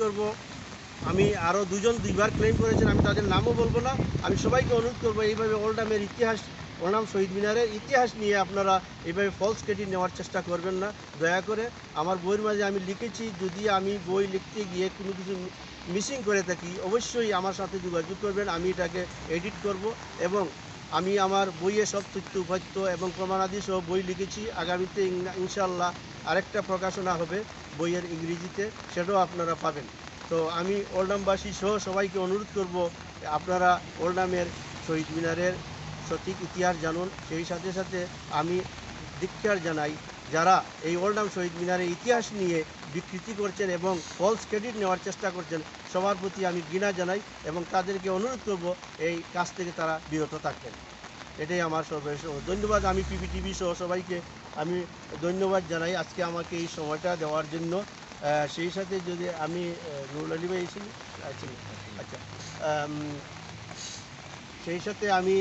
করব, আমি আরও দুইবার ক্লেম করেছেন, আমি তাদের নামও বলবো না। আমি সবাইকে অনুরোধ করবো এইভাবে ওল্ডামের ইতিহাস, ওল্ডাম শহীদ মিনারের ইতিহাস নিয়ে আপনারা এইভাবে ফলস ক্রেডিট নেওয়ার চেষ্টা করবেন না দয়া করে। আমার বইয়ের মাঝে আমি লিখেছি, যদি আমি বই লিখতে গিয়ে কোনো কিছু মিসিং করে থাকি অবশ্যই আমার সাথে যোগাযোগ করবেন, আমি এটাকে এডিট করব। এবং আমি আমার বইয়ে সব তথ্য উপাত্য এবং প্রমাণাদি সহ বই লিখেছি। আগামীতে ইনশাআল্লাহ আরেকটা প্রকাশনা হবে বইয়ের ইংরেজিতে, সেটাও আপনারা পাবেন। তো আমি ওল্ডামবাসী সহ সবাইকে অনুরোধ করব, আপনারা ওল্ডামের শহীদ মিনারের সঠিক ইতিহাস জানুন। সেই সাথে সাথে আমি ধিক্কার জানাই যারা এই ওল্ডাম শহীদ মিনারের ইতিহাস নিয়ে বিকৃতি করছেন এবং ফলস ক্রেডিট নেওয়ার চেষ্টা করছেন, সবার প্রতি আমি ঘৃণা জানাই এবং তাদেরকে অনুরোধ করব এই কাজ থেকে তারা বিরত থাকবেন। এটাই আমার সর্বশেষ ধন্যবাদ। আমি পিপিটিভি সহ সবাইকে আমি ধন্যবাদ জানাই আজকে আমাকে এই সময়টা দেওয়ার জন্য। সেই সাথে যদি আমি নুরুল আলী ভাই ছিলেন, আচ্ছা, সেই সাথে আমি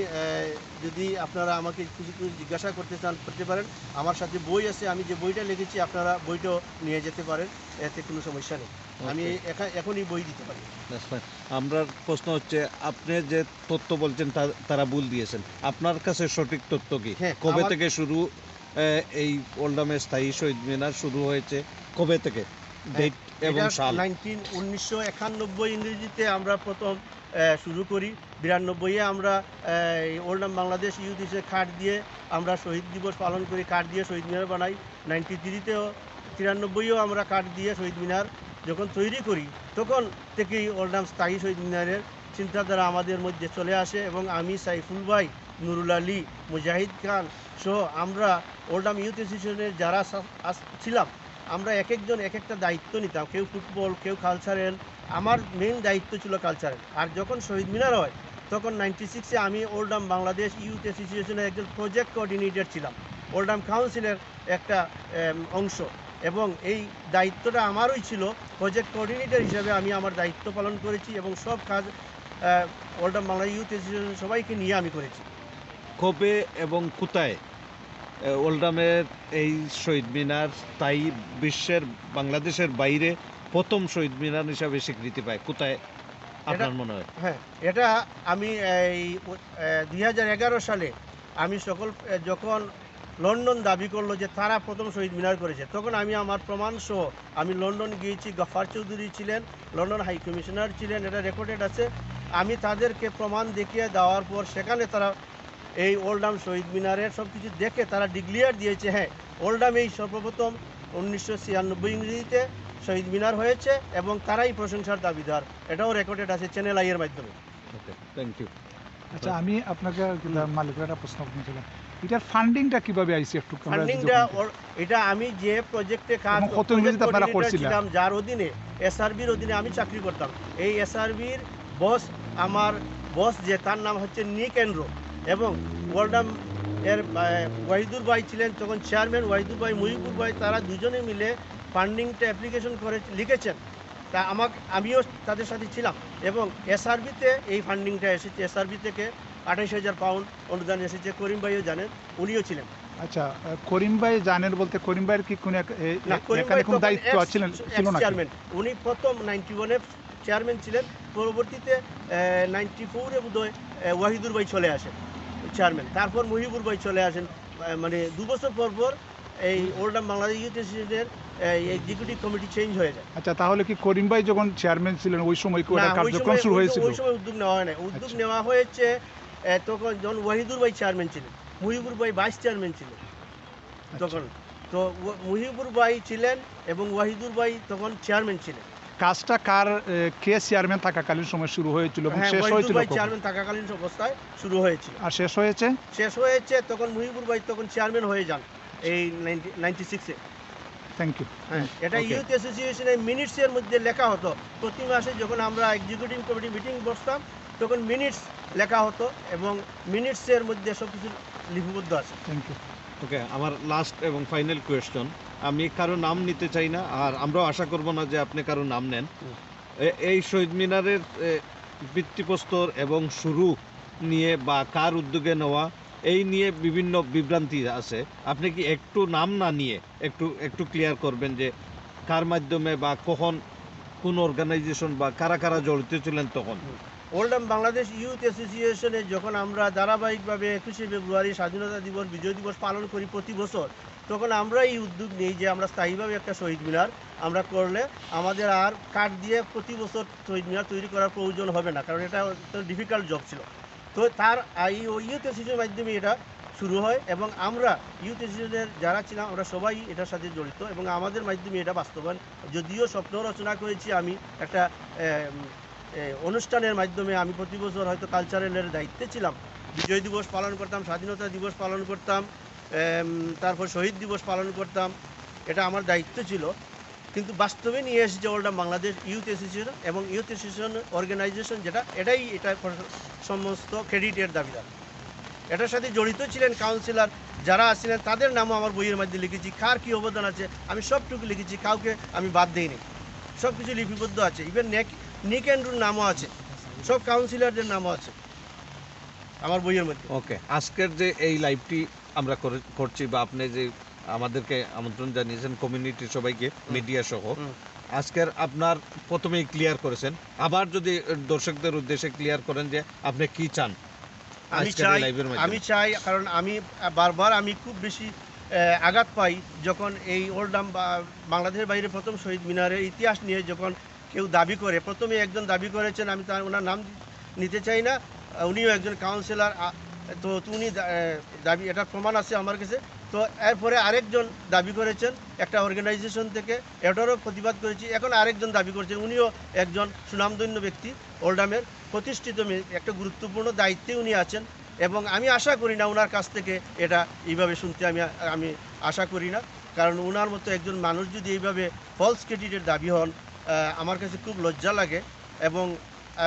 যদি আপনারা আমাকে কিছু জিজ্ঞাসা করতে চান করতে পারেন। আমার সাথে বই আছে, আমি যে বইটা লিখেছি আপনারা বইটাও নিয়ে যেতে পারেন, এতে কোনো সমস্যা নেই। আমি এখনই বই দিতে পারি। আমরা প্রশ্ন হচ্ছে, আপনি যে তথ্য বলছেন তারা ভুল দিয়েছেন, আপনার কাছে সঠিক তথ্য কি? কবে থেকে শুরু এই ওল্ডামের স্থায়ী শহীদ মিনার শুরু হয়েছে, কবে থেকে, ডেট এবং সাল? 1991 ইংরেজিতে আমরা প্রথম শুরু করি। 92-এ আমরা ওল্ডাম বাংলাদেশ ইউথ হিসেবে কার্ড দিয়ে আমরা শহীদ দিবস পালন করি, কার্ড দিয়ে শহীদ মিনার বানাই। 93-তেও 93-এও আমরা কার্ড দিয়ে শহীদ মিনার যখন তৈরি করি, তখন থেকেই ওল্ডাম স্থায়ী শহীদ মিনারের চিন্তাধারা আমাদের মধ্যে চলে আসে। এবং আমি, সাইফুল ভাই, নুরুল আলী, মুজাহিদ খান সহ আমরা ওল্ডাম ইউথ অ্যাসোসিয়েশনের যারা ছিলাম, আমরা এক একজন এক একটা দায়িত্ব নিতাম, কেউ ফুটবল, কেউ কালচারাল। আমার মেইন দায়িত্ব ছিল কালচারাল। আর যখন শহীদ মিনার হয় তখন 96-এ আমি ওল্ডাম বাংলাদেশ ইউথ অ্যাসোসিয়েশনের একজন প্রজেক্ট কোঅর্ডিনেটর ছিলাম, ওল্ডাম কাউন্সিলের একটা অংশ। এবং এই দায়িত্বটা আমারই ছিল, প্রজেক্ট কোঅর্ডিনেটর হিসেবে আমি আমার দায়িত্ব পালন করেছি এবং সব কাজ ওল্ডাম বাংলাদেশ ইউথ অ্যাসোসিয়েশন সবাইকে নিয়ে আমি করেছি। কবে এবং কোথায় ওল্ডামের এই শহীদ মিনার তাই বিশ্বের, বাংলাদেশের বাইরে প্রথম শহীদ মিনার হিসাবে স্বীকৃতি পায়? কোথায় আপনার মনে হয়? হ্যাঁ, এটা আমি এই 2011 সালে আমি যখন লন্ডন দাবি করলো যে তারা প্রথম শহীদ মিনার করেছে, তখন আমি আমার প্রমাণ সহ আমি লন্ডন গিয়েছি। গফার চৌধুরী ছিলেন, লন্ডন হাই কমিশনার ছিলেন, এটা রেকর্ডেড আছে। আমি তাদেরকে প্রমাণ দেখিয়ে দেওয়ার পর সেখানে তারা এই ওল্ডাম শহীদ মিনারের সব কিছু দেখে তারা ডিক্লিয়ার দিয়েছে, হ্যাঁ, ওল্ডাম এই সর্বপ্রথম 1996 ইংরেজিতে শহীদ মিনার হয়েছে এবং তারাই প্রশংসার দাবিদার। এটাও রেকর্ডেড আছে চ্যানেল আই এর মাধ্যমে। Thank you. আচ্ছা, আমি আপনাকে মালিকের একটা প্রশ্ন করছিলাম, এটার ফান্ডিংটা কিভাবে আইছে একটু? ফান্ডিংটা এটা আমি যে প্রজেক্টে কাজ করছিলাম, যার অধীনে এসআরবির অধীনে আমি চাকরি করতাম। এই এসআরবির বস, আমার বস যে, তার নাম হচ্ছে নিক এন্ড্রো, এবং ওল্ডাম এর ওয়াহিদুর ভাই ছিলেন তখন চেয়ারম্যান, ওয়াহিদুর ভাই, মুহিবুর ভাই, তারা দুজনে মিলে ফান্ডিংটা অ্যাপ্লিকেশন করে লিখেছেন। তা আমিও তাদের সাথে ছিলাম এবং এসআরবিতে এই ফান্ডিংটা এসেছে। এসআরবি থেকে 28,000 পাউন্ড অনুদান এসেছে। করিম ভাইও জানেন, উনিও ছিলেন। আচ্ছা, করিম ভাই জানেন বলতে করিম ভাইয়ের কি কোনো দায়িত্ব ছিল না? চেয়ারম্যান উনি প্রথম 91-এ চেয়ারম্যান ছিলেন, পরবর্তীতে 94-এ বোধহয় ওয়াহিদুর ভাই চলে আসেন চেয়ারম্যান, তারপর মুহিবুর ভাই চলে আসেন। মানে 2 বছর পর এই ওল্ডাম বাংলাদেশ ইউথ অ্যাসোসিয়েশনের এক্সিকিউটিভ কমিটি চেঞ্জ হয়ে যায়। আচ্ছা, তাহলে কি করিম ভাই যখন চেয়ারম্যান ছিলেন ওই সময় কার্যক্রম শুরু হয়েছিল? ওই সময় উদ্যোগ নেওয়া হয় না, উদ্যোগ নেওয়া হয়েছে তখন যখন ওয়াহিদুর ভাই চেয়ারম্যান ছিলেন, মুহিবুর ভাই ভাইস চেয়ারম্যান ছিলেন তখন। তো মুহিবুর ভাই ছিলেন এবং ওয়াহিদুর ভাই তখন চেয়ারম্যান ছিলেন। কাজটা কে চেয়ারম্যান থাকাকালীন সময় শুরু হয়েছিল এবং শেষ হয়েছিল? চেয়ারম্যান থাকাকালীন অবস্থায় শুরু হয়েছিল। আর শেষ হয়েছে তখন মুহিবুর ভাই তখন চেয়ারম্যান হয়ে যান এই 96-এ। Thank you. হ্যাঁ, এটা ইউথ অ্যাসোসিয়েশনের মিনিটসের মধ্যে লেখা হতো। প্রতি মাসে যখন আমরা এক্সিকিউটিভ কমিটি মিটিং বসতাম তখন মিনিটস লেখা হতো এবং মিনিটসের মধ্যে সব কিছু লিপিবদ্ধ আছে। Thank you. ওকে, আমার লাস্ট এবং ফাইনাল কোয়েশ্চন, আমি কারো নাম নিতে চাই না আর আমরাও আশা করব না যে আপনি কারো নাম নেন। এই শহীদ মিনারের ভিত্তিপ্রস্তর এবং শুরু নিয়ে বা কার উদ্যোগে নেওয়া, এই নিয়ে বিভিন্ন বিভ্রান্তি আছে। আপনি কি একটু নাম না নিয়ে একটু ক্লিয়ার করবেন যে কার মাধ্যমে বা কখন কোন অর্গানাইজেশন বা কারা কারা জড়িত ছিলেন তখন? ওল্ডাম বাংলাদেশ ইউথ অ্যাসোসিয়েশনে যখন আমরা ধারাবাহিকভাবে 21শে ফেব্রুয়ারি স্বাধীনতা দিবস বিজয় দিবস পালন করি প্রতি বছর, তখন আমরা এই উদ্যোগ নিই যে আমরা স্থায়ীভাবে একটা শহীদ মিনার আমরা করলে আমাদের আর কাঠ দিয়ে প্রতি বছর শহীদ মিনার তৈরি করার প্রয়োজন হবে না, কারণ এটা ডিফিকাল্ট জব ছিল। তো তার এই ইউথ অ্যাসোসিয়েশনের মাধ্যমে এটা শুরু হয় এবং আমরা ইউথ অ্যাসোসিয়েশনের যারা ছিলাম আমরা সবাই এটার সাথে জড়িত এবং আমাদের মাধ্যমে এটা বাস্তবায়ন, যদিও স্বপ্ন রচনা করেছি আমি একটা অনুষ্ঠানের মাধ্যমে, আমি প্রতি বছর হয়তো কালচারালের দায়িত্বে ছিলাম, বিজয় দিবস পালন করতাম, স্বাধীনতা দিবস পালন করতাম, তারপর শহীদ দিবস পালন করতাম, এটা আমার দায়িত্ব ছিল। কিন্তু বাস্তবে নিয়ে এসেছে ওল্ডাম বাংলাদেশ ইউথ অ্যাসোসিয়েশন এবং ইউথ অ্যাসোসিয়েশন অর্গানাইজেশন, যেটা এটা সমস্ত ক্রেডিটের দাবিদার। এটার সাথে জড়িত ছিলেন কাউন্সিলর যারা আছিলেন, তাদের নামও আমার বইয়ের মধ্যে লিখেছি, কার কী অবদান আছে আমি সবটুকু লিখেছি, কাউকে আমি বাদ দিইনি, সব কিছু লিপিবদ্ধ আছে। ইভেন নিক অ্যান্ড্রুর নামও আছে, সব কাউন্সিলরদের নামও আছে আমার বইয়ের মধ্যে। ওকে, আজকের যে এই লাইভটি আমরা করছি বা আপনি যে আমাদেরকে আমন্ত্রণ জানিয়েছেন কমিউনিটি সবাইকে মিডিয়া সহ, আজকের আপনার প্রথমেই ক্লিয়ার করেছেন, আবার যদি দর্শকদের উদ্দেশ্যে ক্লিয়ার করেন যে আপনি কি চান আমি চাই, কারণ আমি বারবার আমি খুব বেশি আঘাত পাই যখন এই ওল্ডাম বাংলাদেশের বাইরে প্রথম শহীদ মিনারের ইতিহাস নিয়ে যখন কেউ দাবি করে। প্রথমে একজন দাবি করেছেন, আমি তার ওনার নাম নিতে চাই না, উনিও একজন কাউন্সিলর, তো উনি দাবি, এটা প্রমাণ আছে আমার কাছে। তো এরপরে আরেকজন দাবি করেছেন একটা অর্গানাইজেশন থেকে, এটারও প্রতিবাদ করেছি। এখন আরেকজন দাবি করেছেন, উনিও একজন সুনামধন্য ব্যক্তি, ওল্ডামের প্রতিষ্ঠিত একটা গুরুত্বপূর্ণ দায়িত্বে উনি আছেন এবং আমি আশা করি না ওনার কাছ থেকে এটা এইভাবে শুনতে, আমি আশা করি না, কারণ ওনার মতো একজন মানুষ যদি এইভাবে ফলস ক্রেডিটের দাবি হন, আমার কাছে খুব লজ্জা লাগে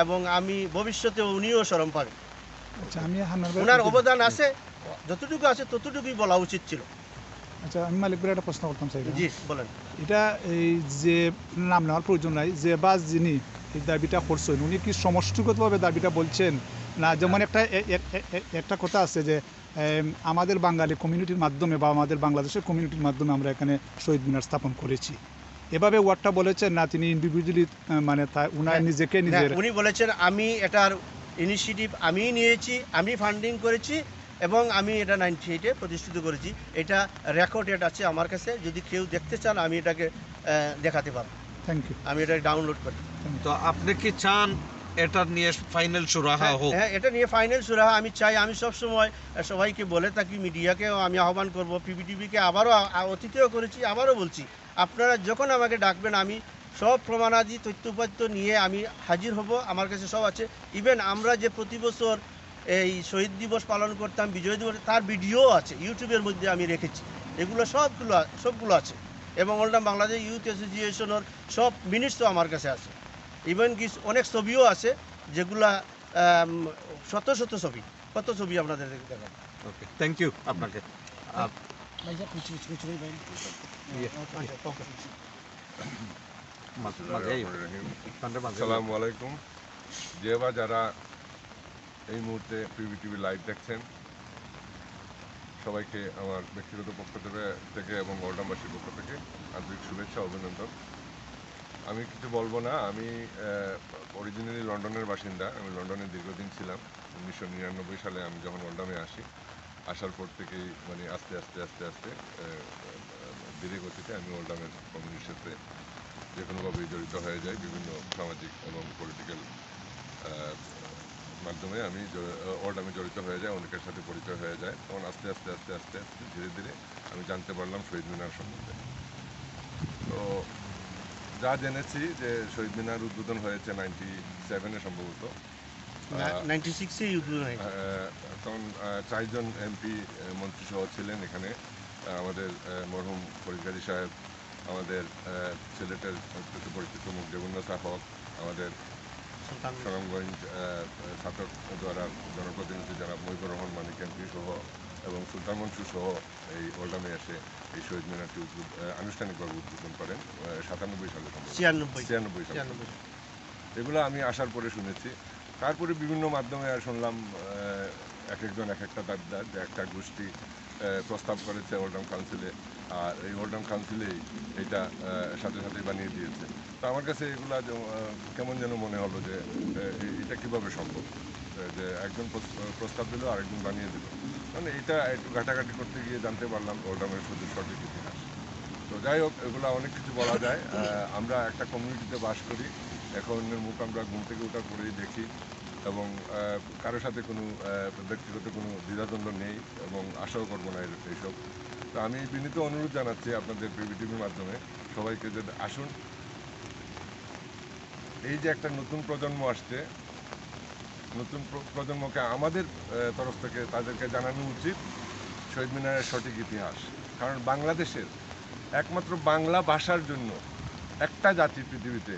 এবং আমি ভবিষ্যতে উনিও শরম পাবেন। আচ্ছা, আমি ওনার অবদান আছে, যতটুকু আছে ততটুকুই বলা উচিত ছিল। আচ্ছা, আমি মালিক ভাই একটা প্রশ্ন করতাম চাই। জি বলেন। এটা এই যে নাম নেওয়ার প্রয়োজন নাই, যে বা যিনি এই দাবিটা করছেন উনি কি সমষ্টিগতভাবে দাবিটা বলছেন না? যেমন একটা কথা আছে যে আমাদের বাঙালি কমিউনিটির মাধ্যমে বা আমাদের বাংলাদেশের কমিউনিটির মাধ্যমে আমরা এখানে শহীদ মিনার স্থাপন করেছি, এভাবে ওয়ার্ডটা বলেছেন না? তিনি ইন্ডিভিজুয়ালি মানে উনার নিজেকে নিজের উনি বলেছেন আমি এটার ইনিশিয়েটিভ আমি নিয়েছি, আমি ফান্ডিং করেছি এবং আমি এটা 98-এ প্রতিষ্ঠিত করেছি। এটা রেকর্ডেড আছে আমার কাছে, যদি কেউ দেখতে চান আমি এটাকে দেখাতে পারবো। Thank you. আমি এটা ডাউনলোড করি। তো আপনি কি চান এটা নিয়ে ফাইনাল সুরাহা হোক? হ্যাঁ, এটা নিয়ে ফাইনাল সুরাহা আমি চাই। আমি সবসময় সবাইকে বলে থাকি, মিডিয়াকেও আমি আহ্বান করব, পিবিটিভিকে আবারও অতীতেও করেছি, আবারও বলছি, আপনারা যখন আমাকে ডাকবেন আমি সব প্রমাণাদি তথ্যপত্র নিয়ে আমি হাজির হব, আমার কাছে সব আছে। ইভেন আমরা যে প্রতি বছর এই শহীদ দিবস পালন করতাম, বিজয় দিবস, তার ভিডিও আছে ইউটিউবের মধ্যে আমি রেখেছি, এগুলো সবগুলো আছে এবং ওল্ডাম বাংলাদেশ ইউথ অ্যাসোসিয়েশনের সব মিনিটসও আমার কাছে আছে। ইভেন কি অনেক ছবিও আছে, যেগুলা শত শত ছবি, কত ছবি আপনাদের দেখাবো। ওকে, থ্যাংক ইউ আপনাকে। আসসালামু আলাইকুম। যে বা যারা এই মুহূর্তে পিবিটিভি লাইভ দেখছেন, সবাইকে আমার ব্যক্তিগত পক্ষ থেকে এবং ওল্ডামবাসীর পক্ষ থেকে আন্তরিক শুভেচ্ছা, অভিনন্দন। আমি কিছু বলবো না, আমি অরিজিনালি লন্ডনের বাসিন্দা। আমি লন্ডনে দীর্ঘদিন ছিলাম। 1999 সালে আমি যখন ওল্ডামে আসি, আসার পর থেকেই মানে আস্তে আস্তে আস্তে আস্তে ধীরে গতিতে আমি ওল্ডামের কমিউনিটির সাথে যে কোনোভাবে জড়িত হয়ে যাই। বিভিন্ন সামাজিক এবং পলিটিক্যাল মাধ্যমে আমি ওল্ডামে জড়িত হয়ে যায়, অনেকের সাথে পরিচয় হয়ে যায়। তখন আস্তে আস্তে আস্তে আস্তে আস্তে ধীরে ধীরে আমি জানতে পারলাম শহীদ মিনার সম্বন্ধে। তো যা জেনেছি যে শহীদ মিনার উদ্বোধন হয়েছে 97-এ সম্ভবত, 96-এ উদ্বোধন হয়েছে। তখন 4 জন এমপি মন্ত্রী সহ ছিলেন এখানে। আমাদের মরহুম ফরিদ গাজী সাহেব, আমাদের সিলেটের পরিচিত মুখ দেবুন্নসা হক, আমাদের সুনামগঞ্জ ছাত্র দ্বারা জনপ্রতিনিধি জনাব মহিবুর রহমান মানিক এমপি সহ এবং সুলতান মনসুর সহ এই ওল্ডামে এসে এই শহীদ মিনারটি আনুষ্ঠানিকভাবে উদ্বোধন করেন 97 সালে, 96 সালে। এগুলো আমি আসার পরে শুনেছি। তারপরে বিভিন্ন মাধ্যমে শুনলাম এক একজন এক একটা দাবিদার, যে একটা গোষ্ঠী প্রস্তাব করেছে ওল্ডাম কাউন্সিলে, আর এই ওল্ডাম কাউন্সিলেই এটা সাথে সাথে বানিয়ে দিয়েছে। তো আমার কাছে এগুলা কেমন যেন মনে হলো যে এটা কীভাবে সম্ভব, যে একজন প্রস্তাব দিল আরেকজন বানিয়ে দিল। মানে এটা একটু ঘাটাঘাটি করতে গিয়ে জানতে পারলাম ওল্ডামের শুধু সঠিক ইতিহাস। তো যাই হোক, এগুলো অনেক কিছু বলা যায়। আমরা একটা কমিউনিটিতে বাস করি, এখন মুখ আমরা ঘুম থেকে ওঠার পরেই দেখি, এবং কারোর সাথে কোনো ব্যক্তিগত কোনো দ্বিধাদ্বন্দ্ব নেই, এবং আশাও করবো না এইসব। তো আমি বিনীত অনুরোধ জানাচ্ছি আপনাদের পিবিটিভির মাধ্যমে সবাইকে যে আসুন, এই যে একটা নতুন প্রজন্ম আসছে, নতুন প্রজন্মকে আমাদের তরফ থেকে তাদেরকে জানানো উচিত শহীদ মিনারের সঠিক ইতিহাস। কারণ বাংলাদেশের একমাত্র বাংলা ভাষার জন্য একটা জাতি পৃথিবীতে